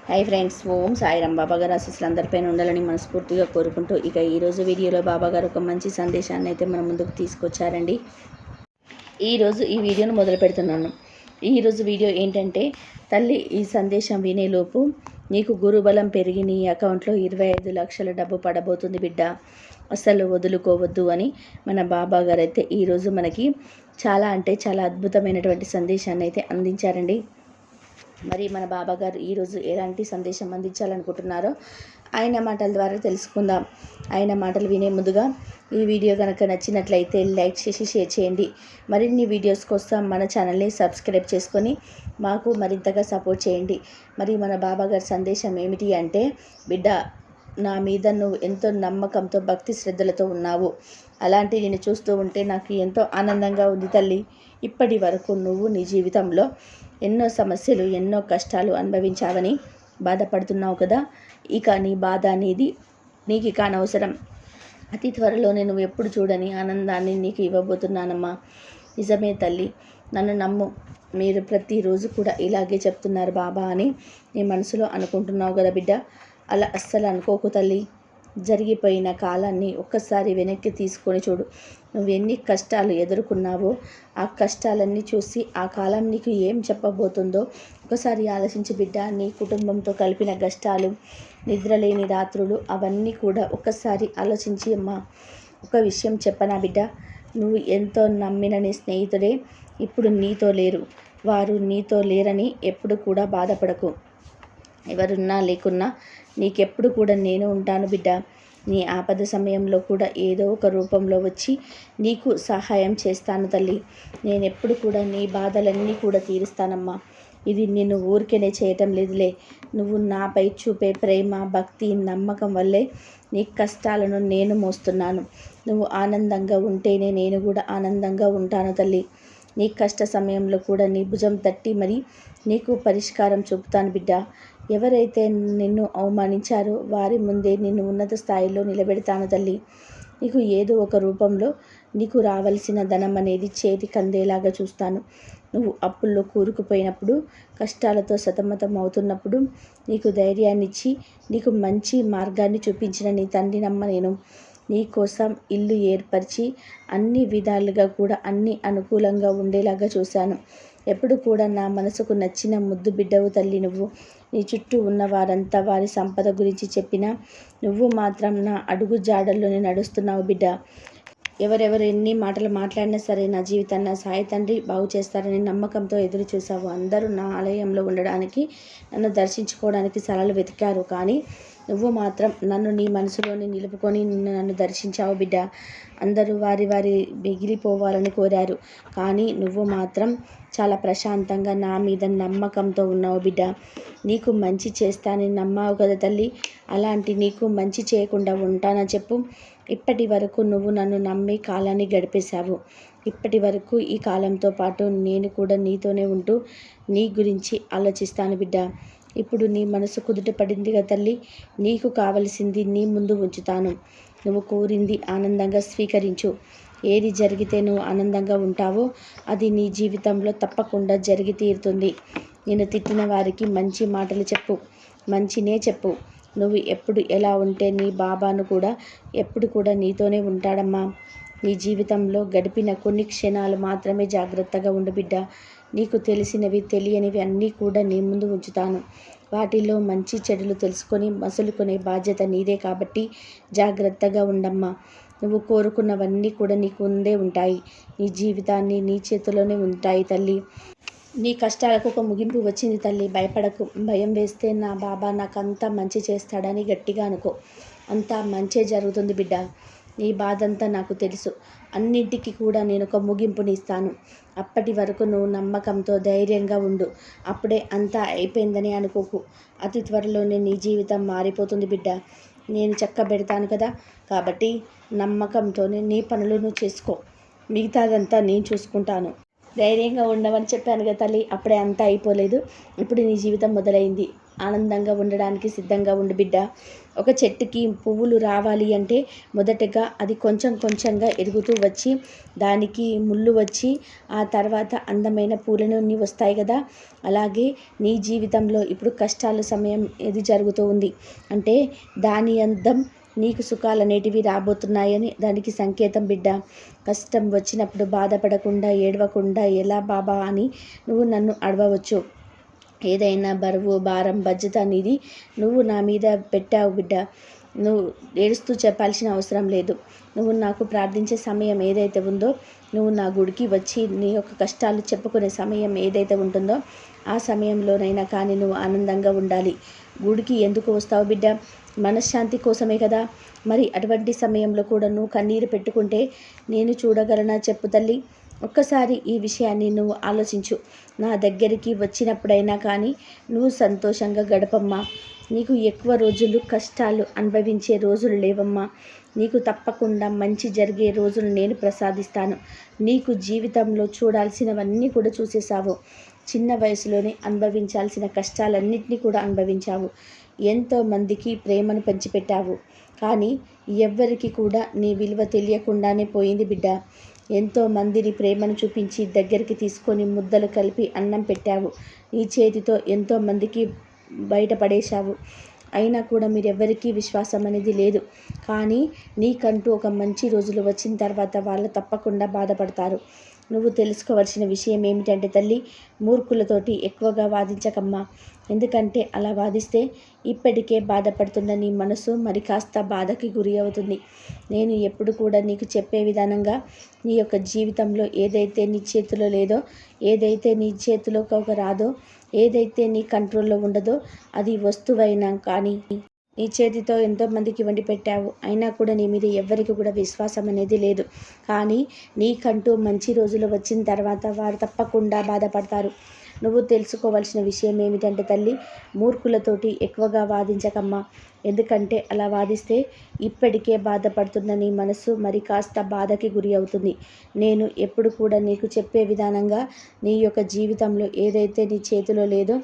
Hi friends, ఓం సాయిరాం. బాబాగారు ఆశీస్సులు అందరిపైన ఉండాలని మనస్ఫూర్తిగా కోరుకుంటూ ఇక ఈరోజు వీడియోలో బాబాగారు ఒక మంచి సందేశాన్ని అయితే మన ముందుకు తీసుకొచ్చారండి. ఈరోజు ఈ వీడియోను మొదలు పెడుతున్నాను. ఈరోజు వీడియో ఏంటంటే, తల్లి ఈ సందేశం వినేలోపు నీకు గురుబలం పెరిగి నీ అకౌంట్లో 25 లక్షల డబ్బు పడబోతుంది బిడ్డ, అస్సలు వదులుకోవద్దు అని మన బాబాగారు అయితే ఈరోజు మనకి చాలా అద్భుతమైనటువంటి సందేశాన్ని అయితే అందించారండి. మరి మన బాబాగారు ఈరోజు ఎలాంటి సందేశం అందించాలనుకుంటున్నారో ఆయన మాటల ద్వారా తెలుసుకుందాం. ఆయన మాటలు వినే ముందుగా ఈ వీడియో కనుక నచ్చినట్లయితే లైక్ చేసి షేర్ చేయండి. మరిన్ని వీడియోస్ కోసం మన ఛానల్ని సబ్స్క్రైబ్ చేసుకొని మాకు మరింతగా సపోర్ట్ చేయండి. మరి మన బాబాగారి సందేశం ఏమిటి అంటే, బిడ్డ, నా మీద నువ్వు ఎంతో నమ్మకంతో భక్తి శ్రద్ధలతో ఉన్నావు. అలాంటి నేను చూస్తూ ఉంటే నాకు ఎంతో ఆనందంగా ఉంది తల్లి. ఇప్పటి వరకు నువ్వు నీ జీవితంలో ఎన్నో సమస్యలు, ఎన్నో కష్టాలు అనుభవించావని బాధపడుతున్నావు కదా. ఇక నీ బాధ అనేది నీకు ఇక అనవసరం. అతి త్వరలోనే నువ్వు ఎప్పుడు చూడని ఆనందాన్ని నీకు ఇవ్వబోతున్నానమ్మా. నిజమే తల్లి, నన్ను నమ్ము. మీరు ప్రతిరోజు కూడా ఇలాగే చెప్తున్నారు బాబా అని నీ మనసులో అనుకుంటున్నావు కదా బిడ్డ. అలా అస్సలు అనుకోకు తల్లి. జరిగిపోయిన కాలాన్ని ఒక్కసారి వెనక్కి తీసుకొని చూడు. నువ్వు ఎన్ని కష్టాలు ఎదుర్కొన్నావో ఆ కష్టాలన్నీ చూసి ఆ కాలం నీకు ఏం చెప్పబోతుందో ఒకసారి ఆలోచించి బిడ్డ. నీ కుటుంబంతో కలిపిన కష్టాలు, నిద్రలేని రాత్రులు, అవన్నీ కూడా ఒక్కసారి ఆలోచించి అమ్మా. ఒక విషయం చెప్పనా బిడ్డ, నువ్వు ఎంతో నమ్మిన నీ స్నేహితుడే ఇప్పుడు నీతో లేరు. వారు నీతో లేరని ఎప్పుడు కూడా బాధపడకు. ఎవరున్నా లేకున్నా నీకెప్పుడు కూడా నేను ఉంటాను బిడ్డ. నీ ఆపద సమయంలో కూడా ఏదో ఒక రూపంలో వచ్చి నీకు సహాయం చేస్తాను తల్లి. నేను ఎప్పుడు కూడా నీ బాధలన్నీ కూడా తీరుస్తానమ్మా. ఇది నేను ఊరికేనే చేయటం లేదులే. నువ్వు నాపై చూపే ప్రేమ, భక్తి, నమ్మకం వల్లే నీ కష్టాలను నేను మోస్తున్నాను. నువ్వు ఆనందంగా ఉంటేనే నేను కూడా ఆనందంగా ఉంటాను తల్లి. నీ కష్ట సమయంలో కూడా నీ భుజం తట్టి మరి నీకు పరిష్కారం చూపుతాను బిడ్డ. ఎవరైతే నిన్ను అవమానించారో వారి ముందే నిన్ను ఉన్నత స్థాయిలో నిలబెడతాను తల్లి. నీకు ఏదో ఒక రూపంలో నీకు రావాల్సిన ధనం అనేది చేతికి అందేలాగా చూస్తాను. నువ్వు అప్పుల్లో కూరుకుపోయినప్పుడు, కష్టాలతో సతమతం అవుతున్నప్పుడు నీకు ధైర్యాన్ని ఇచ్చి నీకు మంచి మార్గాన్ని చూపించిన నీ తండ్రినమ్మ నేను. నీ కోసం ఇల్లు ఏర్పరిచి అన్ని విధాలుగా కూడా అన్ని అనుకూలంగా ఉండేలాగా చూశాను. ఎప్పుడు కూడా నా మనసుకు నచ్చిన ముద్దు బిడ్డవు తల్లి నువ్వు. నీ చుట్టూ ఉన్న వారంతా వారి సంపద గురించి చెప్పినా నువ్వు మాత్రం నా అడుగు జాడల్లోనే నడుస్తున్నావు బిడ్డ. ఎవరెవరు ఎన్ని మాటలు మాట్లాడినా సరే నా జీవితాన్ని నా సాయి తండ్రి బాగు చేస్తారని నమ్మకంతో ఎదురు చూసావు. అందరూ నా ఆలయంలో ఉండడానికి, నన్ను దర్శించుకోవడానికి సలహాలు వెతికారు. కానీ నువ్వు మాత్రం నన్ను నీ మనసులోని నిలుపుకొని నన్ను దర్శించావు బిడ్డ. అందరూ వారి మిగిలిపోవాలని కోరారు. కానీ నువ్వు మాత్రం చాలా ప్రశాంతంగా నా మీద నమ్మకంతో ఉన్నావు బిడ్డ. నీకు మంచి చేస్తానని నమ్మావు కదా తల్లి. అలాంటి నీకు మంచి చేయకుండా ఉంటానా చెప్పు. ఇప్పటి వరకు నువ్వు నన్ను నమ్మి కాలాన్ని గడిపేశావు. ఇప్పటి వరకు ఈ కాలంతో పాటు నేను కూడా నీతోనే ఉంటూ నీ గురించి ఆలోచిస్తాను బిడ్డ. ఇప్పుడు నీ మనసు కుదుట పడింది కదా తల్లి. నీకు కావలసింది నీ ముందు ఉంచుతాను. నువ్వు కోరింది ఆనందంగా స్వీకరించు. ఏది జరిగితే నువ్వు ఆనందంగా ఉంటావో అది నీ జీవితంలో తప్పకుండా జరిగి తీరుతుంది. నేను తిట్టిన వారికి మంచి మాటలు చెప్పు, మంచినే చెప్పు. నువ్వు ఎప్పుడు ఎలా ఉంటే నీ బాబాను కూడా ఎప్పుడు కూడా నీతోనే ఉంటాడమ్మా. నీ జీవితంలో గడిపిన కొన్ని క్షణాలు మాత్రమే జాగ్రత్తగా ఉండు బిడ్డ. నీకు తెలిసినవి తెలియనివి అన్నీ కూడా నీ ముందు ఉంచుతాను. వాటిల్లో మంచి చెడులు తెలుసుకొని మసులుకునే బాధ్యత నీదే కాబట్టి జాగ్రత్తగా ఉండమ్మా. నువ్వు కోరుకున్నవన్నీ కూడా నీకు ఉందే ఉంటాయి. నీ జీవితాన్ని నీ చేతిలోనే ఉంటాయి తల్లి. నీ కష్టాలకు ఒక ముగింపు వచ్చింది తల్లి. భయపడకు. భయం వేస్తే నా బాబా నాకంతా మంచి చేస్తాడని గట్టిగా అనుకో. అంతా మంచే జరుగుతుంది బిడ్డ. నీ బాధంతా నాకు తెలుసు. అన్నింటికి కూడా నేను ఒక ముగింపునిస్తాను. అప్పటి వరకు నువ్వు నమ్మకంతో ధైర్యంగా ఉండు. అప్పుడే అంతా అయిపోయిందని అనుకోకు. అతి త్వరలోనే నీ జీవితం మారిపోతుంది బిడ్డ. నేను చక్కబెడతాను కదా. కాబట్టి నమ్మకంతోనే నీ పనులు నువ్వు చేసుకో. మిగతాదంతా నేను చూసుకుంటాను. ధైర్యంగా ఉండవని చెప్పాను కదా తల్లి. అప్పుడే అంతా అయిపోలేదు. ఇప్పుడు నీ జీవితం మొదలైంది. ఆనందంగా ఉండడానికి సిద్ధంగా ఉండు బిడ్డ. ఒక చెట్టుకి పువ్వులు రావాలి అంటే మొదటగా అది కొంచెం కొంచెంగా ఎదుగుతూ వచ్చి దానికి ముళ్ళు వచ్చి ఆ తర్వాత అందమైన పూలన్నీ వస్తాయి కదా. అలాగే నీ జీవితంలో ఇప్పుడు కష్టాల సమయం ఇది జరుగుతూ ఉంది అంటే దాని అందం నీకు సుఖాలు అనేటివి రాబోతున్నాయని దానికి సంకేతం బిడ్డ. కష్టం వచ్చినప్పుడు బాధపడకుండా ఏడవకుండా ఎలా బాబా అని నువ్వు నన్ను అడగవచ్చు. ఏదైనా బరువు భారం బాధ్యత అనేది నువ్వు నా మీద పెట్టావు బిడ్డ. నువ్వు ఏడుస్తూ చెప్పాల్సిన అవసరం లేదు. నువ్వు నాకు ప్రార్థించే సమయం ఏదైతే ఉందో, నువ్వు నా గుడికి వచ్చి నీ యొక్క కష్టాలు చెప్పుకునే సమయం ఏదైతే ఉంటుందో ఆ సమయంలోనైనా కానీ నువ్వు ఆనందంగా ఉండాలి. గుడికి ఎందుకు వస్తావు బిడ్డ? మనశ్శాంతి కోసమే కదా. మరి అటువంటి సమయంలో కూడా నువ్వు కన్నీరు పెట్టుకుంటే నేను చూడగలనా చెప్పు తల్లి. ఒక్కసారి ఈ విషయాన్ని నువ్వు ఆలోచించు. నా దగ్గరికి వచ్చినప్పుడైనా కానీ నువ్వు సంతోషంగా గడపమ్మా. నీకు ఎక్కువ రోజులు కష్టాలు అనుభవించే రోజులు లేవమ్మా. నీకు తప్పకుండా మంచి జరిగే రోజులు నేను ప్రసాదిస్తాను. నీకు జీవితంలో చూడాల్సినవన్నీ కూడా చూసేసావు. చిన్న వయసులోనే అనుభవించాల్సిన కష్టాలన్నింటినీ కూడా అనుభవించావు. ఎంతోమందికి ప్రేమను పంచిపెట్టావు. కానీ ఎవ్వరికి కూడా నీ విలువ తెలియకుండానే పోయింది బిడ్డ. ఎంతోమందిని ప్రేమను చూపించి దగ్గరికి తీసుకొని ముద్దలు కలిపి అన్నం పెట్టావు. నీ చేతితో ఎంతోమందికి బయటపడేశావు. అయినా కూడా మీరెవ్వరికీ విశ్వాసం అనేది లేదు. కానీ నీకంటూ ఒక మంచి రోజులు వచ్చిన తర్వాత వాళ్ళు తప్పకుండా బాధపడతారు. నువ్వు తెలుసుకోవాల్సిన విషయం ఏమిటంటే తల్లి, మూర్ఖులతోటి ఎక్కువగా వాదించకమ్మా. ఎందుకంటే అలా వాదిస్తే ఇప్పటికే బాధపడుతున్న నీ మనసు మరి కాస్త బాధకి గురి అవుతుంది. నేను ఎప్పుడు కూడా నీకు చెప్పే విధానంగా నీ యొక్క జీవితంలో ఏదైతే నీ చేతిలో లేదో, ఏదైతే నీ చేతిలోకి రాదో, ఏదైతే నీ కంట్రోల్లో ఉండదో, అది వస్తువైనా కానీ నీ చేతితో ఎంతోమందికి వండి పెట్టావు. అయినా కూడా నీ మీద ఎవ్వరికి కూడా విశ్వాసం అనేది లేదు. కానీ నీకంటూ మంచి రోజులు వచ్చిన తర్వాత వారు తప్పకుండా బాధపడతారు. నువ్వు తెలుసుకోవాల్సిన విషయం ఏమిటంటే తల్లి, మూర్ఖులతోటి ఎక్కువగా వాదించకమ్మా. ఎందుకంటే అలా వాదిస్తే ఇప్పటికే బాధపడుతున్న నీ మనసు మరి కాస్త బాధకి గురి అవుతుంది. నేను ఎప్పుడు కూడా నీకు చెప్పే విధానంగా నీ యొక్క జీవితంలో ఏదైతే నీ చేతిలో లేదో,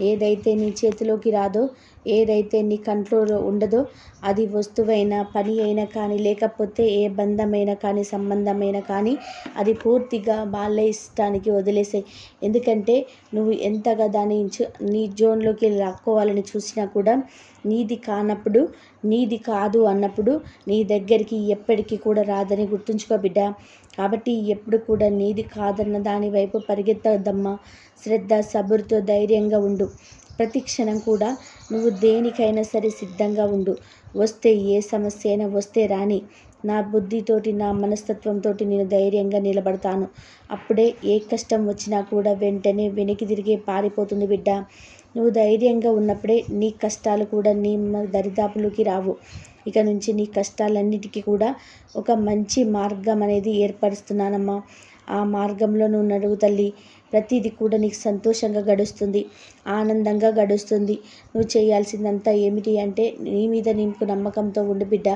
ఏదైతే నీ చేతిలోకి రాదో, ఏదైతే నీ కంట్రోల్లో ఉండదో, అది వస్తువైనా పని అయినా కానీ లేకపోతే ఏ బంధమైనా కానీ సంబంధమైనా కానీ అది పూర్తిగా వాళ్ళ ఇష్టానికి వదిలేసాయి. ఎందుకంటే నువ్వు ఎంతగా దాని నీ జోన్లోకి లాక్కోవాలని చూసినా కూడా నీది కానప్పుడు, నీది కాదు అన్నప్పుడు నీ దగ్గరికి ఎప్పటికీ కూడా రాదని గుర్తుంచుకో బిడ్డ. కాబట్టి ఎప్పుడు కూడా నీది కాదన్న దాని వైపు పరిగెత్తద్దమ్మా. శ్రద్ధ సబురుతో ధైర్యంగా ఉండు. ప్రతి క్షణం కూడా నువ్వు దేనికైనా సరే సిద్ధంగా ఉండు. వస్తే ఏ సమస్య అయినా వస్తే రాని, నా బుద్ధితోటి నా మనస్తత్వంతో నేను ధైర్యంగా నిలబడతాను. అప్పుడే ఏ కష్టం వచ్చినా కూడా వెంటనే వెనక్కి తిరిగి పారిపోతుంది బిడ్డ. నువ్వు ధైర్యంగా ఉన్నప్పుడే నీ కష్టాలు కూడా నీ దరిదాపులోకి రావు. ఇక నుంచి నీ కష్టాలన్నిటికీ కూడా ఒక మంచి మార్గం అనేది ఏర్పరుస్తున్నానమ్మా. ఆ మార్గంలో నువ్వు నడువు తల్లి. ప్రతిదీ కూడా నీకు సంతోషంగా గడుస్తుంది, ఆనందంగా గడుస్తుంది. నువ్వు చేయాల్సిందంతా ఏమిటి అంటే నీ మీద నీకు నమ్మకంతో ఉండు బిడ్డ.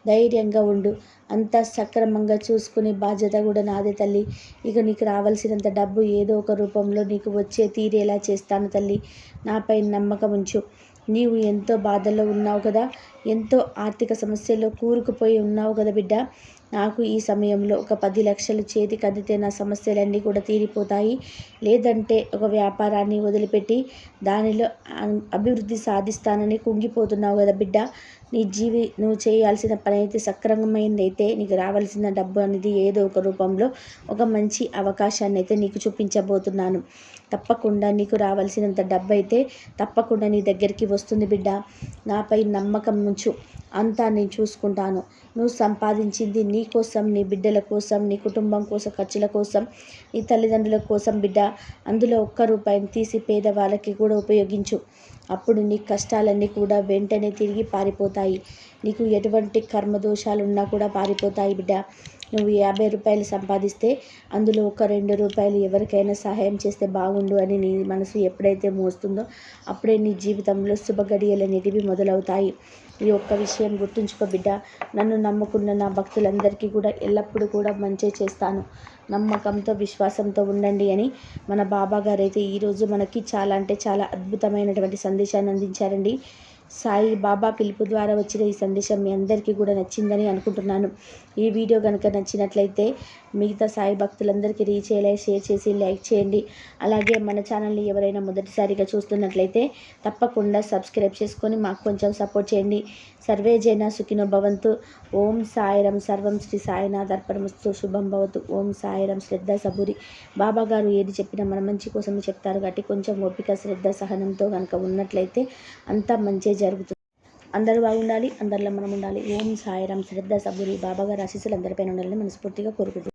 ధైర్యంగా ఉండు. అంతా సక్రమంగా చూసుకునే బాధ్యత కూడా నాదే తల్లి. ఇక నీకు రావాల్సినంత డబ్బు ఏదో ఒక రూపంలో నీకు వచ్చే తీరేలా చేస్తాను తల్లి. నాపై నమ్మకం ఉంచు. నీవు ఎంతో బాధల్లో ఉన్నావు కదా, ఎంతో ఆర్థిక సమస్యల్లో కూరుకుపోయి ఉన్నావు కదా బిడ్డ. నాకు ఈ సమయంలో ఒక 10 లక్షలు చేతికి అందితే నా సమస్యలన్నీ కూడా తీరిపోతాయి. లేదంటే ఒక వ్యాపారాన్ని వదిలిపెట్టి దానిలో అభివృద్ధి సాధిస్తానని కుంగిపోతున్నావు కదా బిడ్డ. నువ్వు చేయాల్సిన పని అయితే సక్రమమైందైతే నీకు రావాల్సిన డబ్బు అనేది ఏదో ఒక రూపంలో ఒక మంచి అవకాశాన్ని అయితే నీకు చూపించబోతున్నాను. తప్పకుండా నీకు రావాల్సినంత డబ్బు అయితే తప్పకుండా నీ దగ్గరికి వస్తుంది బిడ్డ. నాపై నమ్మకం ఉంచు. అంతా నేను చూసుకుంటాను. నువ్వు సంపాదించింది నీ కోసం, నీ బిడ్డల కోసం, నీ కుటుంబం కోసం, ఖర్చుల కోసం, నీ తల్లిదండ్రుల కోసం బిడ్డ. అందులో ఒక్క రూపాయిని తీసి పేదవాళ్ళకి కూడా ఉపయోగించు. అప్పుడు నీ కష్టాలన్నీ కూడా వెంటనే తిరిగి పారిపోతాయి. నీకు ఎటువంటి కర్మదోషాలు ఉన్నా కూడా పారిపోతాయి బిడ్డ. నువ్వు 50 రూపాయలు సంపాదిస్తే అందులో ఒక 2 రూపాయలు ఎవరికైనా సహాయం చేస్తే బాగుండు అని నీ మనసు ఎప్పుడైతే మోస్తుందో అప్పుడే నీ జీవితంలో శుభగడియలు అనేటివి మొదలవుతాయి. ఈ ఒక్క విషయం గుర్తుంచుకో బిడ్డ. నన్ను నమ్ముకున్న నా భక్తులందరికీ కూడా ఎల్లప్పుడూ కూడా మంచి చేస్తాను. నమ్మకంతో విశ్వాసంతో ఉండండి అని మన బాబా గారు అయితే ఈరోజు మనకి చాలా అంటే చాలా అద్భుతమైనటువంటి సందేశాన్ని అందించారండి. సాయి బాబా పిలుపు ద్వారా వచ్చిన ఈ సందేశం మీ అందరికీ కూడా నచ్చిందని అనుకుంటున్నాను. ఈ వీడియో కనుక నచ్చినట్లయితే మిగతా సాయి భక్తులందరికీ రీచ్ అయ్యేలా షేర్ చేసి లైక్ చేయండి. అలాగే మన ఛానల్ని ఎవరైనా మొదటిసారిగా చూస్తున్నట్లయితే తప్పకుండా సబ్స్క్రైబ్ చేసుకొని మాకు కొంచెం సపోర్ట్ చేయండి. సర్వే జన సుఖినో భవంతు. ఓం సాయిరం. సర్వం శ్రీ సాయినాథ్ అర్పణమస్తు. శుభం భవతు. ఓం సాయిరం. శ్రద్ధ సబూరి. బాబా గారు ఏది చెప్పినా మన మంచి కోసమే చెప్తారు కాబట్టి కొంచెం ఓపిక శ్రద్ధ సహనంతో కనుక ఉన్నట్లయితే అంతా మంచి జరుగుతుంది. అందరూ బాగుండాలి, అందరిలో మనం ఉండాలి. ఓం సాయిరం. శ్రద్ధ సబూరి. బాబా గారు ఆశీస్సులు అందరిపైన ఉండాలని మనస్ఫూర్తిగా కోరుకుంటున్నాను.